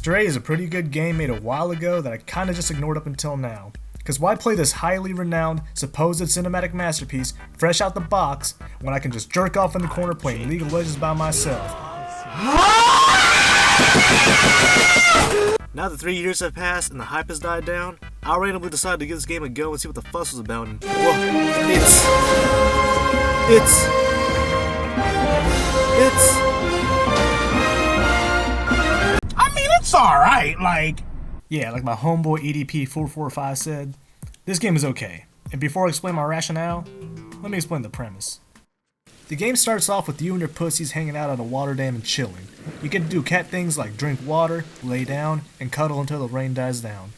Stray is a pretty good game made a while ago that I kinda just ignored up until now. Cause why play this highly renowned, supposed cinematic masterpiece fresh out the box when I can just jerk off in the corner playing League of Legends by myself? Now that 3 years have passed and the hype has died down, I randomly decided to give this game a go and see what the fuss was about, and it's alright, like... Yeah, like my homeboy EDP445 said, this game is okay. And before I explain my rationale, let me explain the premise. The game starts off with you and your pussies hanging out at a water dam and chilling. You get to do cat things like drink water, lay down, and cuddle until the rain dies down.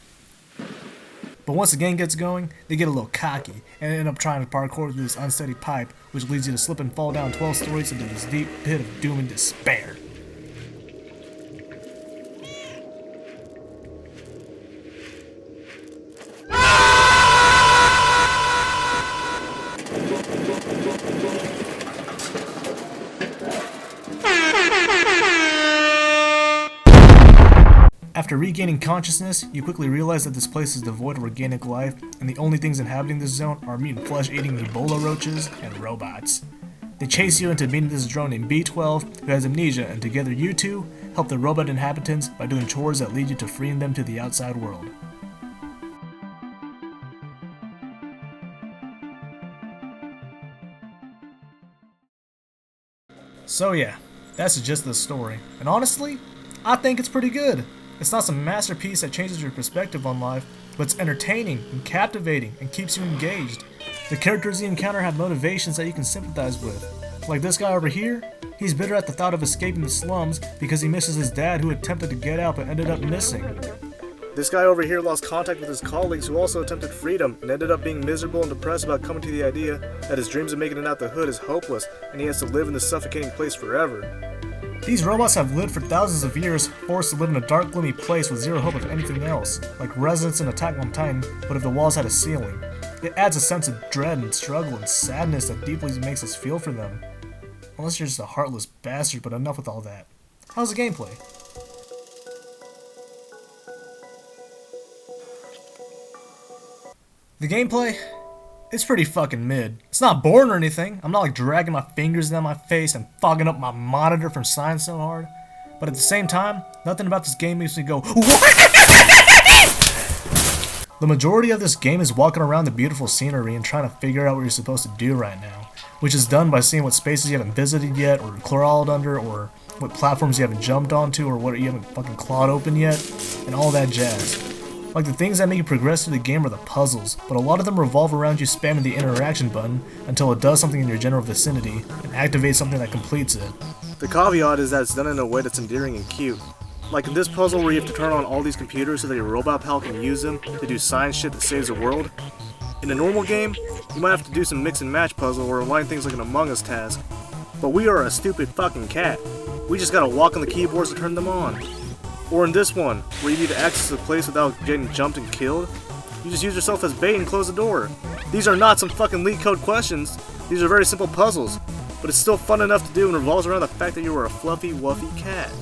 But once the game gets going, they get a little cocky and end up trying to parkour through this unsteady pipe, which leads you to slip and fall down 12 stories into this deep pit of doom and despair. After regaining consciousness, you quickly realize that this place is devoid of organic life, and the only things inhabiting this zone are mutant flesh-eating Ebola roaches and robots. They chase you into meeting this drone named B12, who has amnesia, and together you two help the robot inhabitants by doing chores that lead you to freeing them to the outside world. So yeah, that's the gist of the story, and honestly, I think it's pretty good. It's not some masterpiece that changes your perspective on life, but it's entertaining and captivating and keeps you engaged. The characters you encounter have motivations that you can sympathize with. Like this guy over here, he's bitter at the thought of escaping the slums because he misses his dad who attempted to get out but ended up missing. This guy over here lost contact with his colleagues who also attempted freedom and ended up being miserable and depressed about coming to the idea that his dreams of making it out the hood is hopeless and he has to live in this suffocating place forever. These robots have lived for thousands of years, forced to live in a dark, gloomy place with zero hope of anything else, like residents in Attack on Titan, but if the walls had a ceiling. It adds a sense of dread and struggle and sadness that deeply makes us feel for them. Unless you're just a heartless bastard, but enough with all that. How's the gameplay? The gameplay? It's pretty fucking mid. It's not boring or anything. I'm not like dragging my fingers down my face and fogging up my monitor from sighing so hard. But at the same time, nothing about this game makes me go, what? The majority of this game is walking around the beautiful scenery and trying to figure out what you're supposed to do right now, which is done by seeing what spaces you haven't visited yet or crawled under, or what platforms you haven't jumped onto, or what you haven't fucking clawed open yet, and all that jazz. Like, the things that make you progress through the game are the puzzles, but a lot of them revolve around you spamming the interaction button until it does something in your general vicinity and activates something that completes it. The caveat is that it's done in a way that's endearing and cute. Like in this puzzle where you have to turn on all these computers so that your robot pal can use them to do science shit that saves the world. In a normal game, you might have to do some mix and match puzzle or align things like an Among Us task, but we are a stupid fucking cat. We just gotta walk on the keyboards to turn them on. Or in this one, where you need to access the place without getting jumped and killed, you just use yourself as bait and close the door. These are not some fucking leak code questions, these are very simple puzzles, but it's still fun enough to do and revolves around the fact that you are a fluffy, wuffy cat.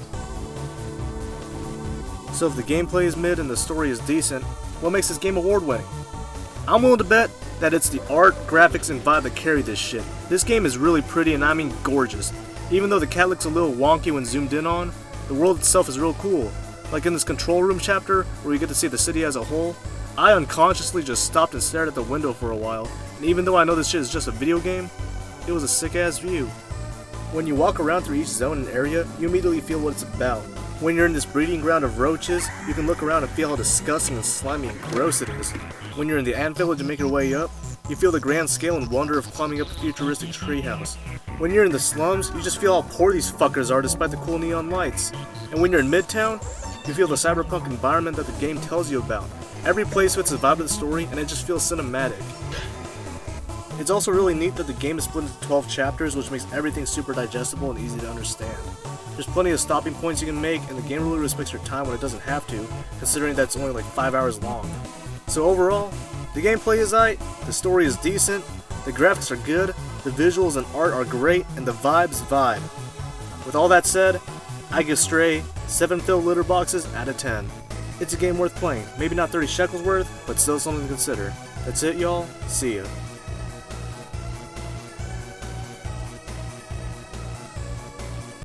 So if the gameplay is mid and the story is decent, what makes this game award-winning? I'm willing to bet that it's the art, graphics, and vibe that carry this shit. This game is really pretty, and I mean gorgeous. Even though the cat looks a little wonky when zoomed in on, the world itself is real cool. Like in this control room chapter, where you get to see the city as a whole, I unconsciously just stopped and stared at the window for a while, and even though I know this shit is just a video game, it was a sick-ass view. When you walk around through each zone and area, you immediately feel what it's about. When you're in this breeding ground of roaches, you can look around and feel how disgusting and slimy and gross it is. When you're in the ant village and make your way up, you feel the grand scale and wonder of climbing up a futuristic treehouse. When you're in the slums, you just feel how poor these fuckers are despite the cool neon lights. And when you're in Midtown, you feel the cyberpunk environment that the game tells you about. Every place fits the vibe of the story, and it just feels cinematic. It's also really neat that the game is split into 12 chapters, which makes everything super digestible and easy to understand. There's plenty of stopping points you can make, and the game really respects your time when it doesn't have to, considering that it's only like 5 hours long. So overall, the gameplay is aight, the story is decent, the graphics are good, the visuals and art are great, and the vibes vibe. With all that said, I give Stray 7 filled litter boxes out of 10. It's a game worth playing. Maybe not 30 shekels worth, but still something to consider. That's it, y'all. See ya.